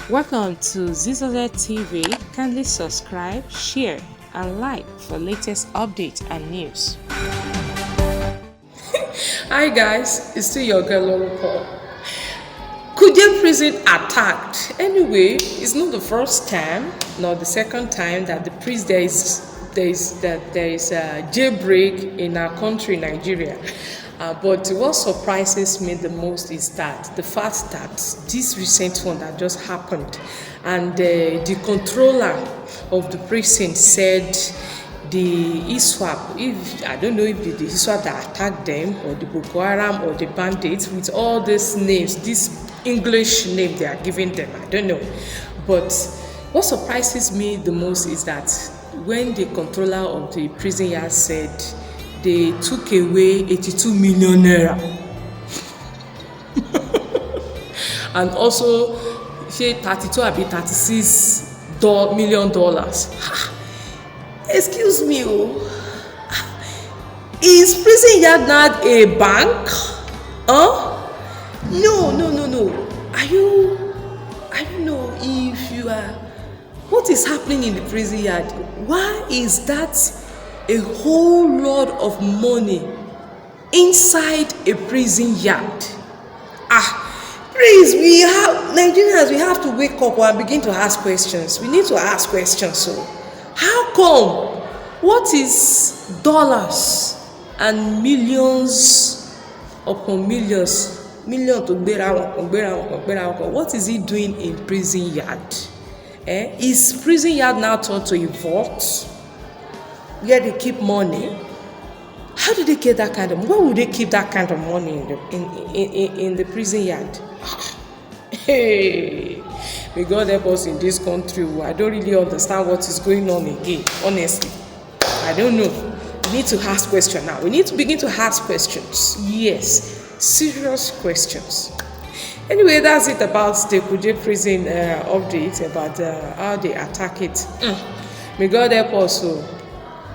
Welcome to Zisodel TV. Kindly subscribe, share, and like for latest updates and news. Hi guys, it's still your girl Boko. Kuje prison attacked. Anyway, it's not the first time, nor the second time that there is a jailbreak in our country, Nigeria. But what surprises me the most is that the fact that this recent one that just happened, and the controller of the prison said the ISWAP, if I don't know if the ISWAP that attacked them or the Boko Haram or the bandits, with all these names, this English name they are giving them, I don't know. But what surprises me the most is that when the controller of the prison yard said they took away 82 million naira and also say 32 or 36 million dollars. Excuse me, is prison yard not a bank? No. I don't know if you are. What is happening in the prison yard? Why is that a whole lot of money inside a prison yard? Please, Nigerians, we have to wake up and begin to ask questions. We need to ask questions. So, how come? What is dollars and millions upon millions? Million to what is he doing in prison yard? Is prison yard now turned to a vault where they keep money? How do they get that kind of money? Where would they keep that kind of money in the prison yard? Hey, may God help us in this country. I don't really understand what is going on again, honestly. I don't know. We need to ask questions now. We need to begin to ask questions. Yes, serious questions. Anyway, that's it about the Kuje prison update about how they attack it. May God help us.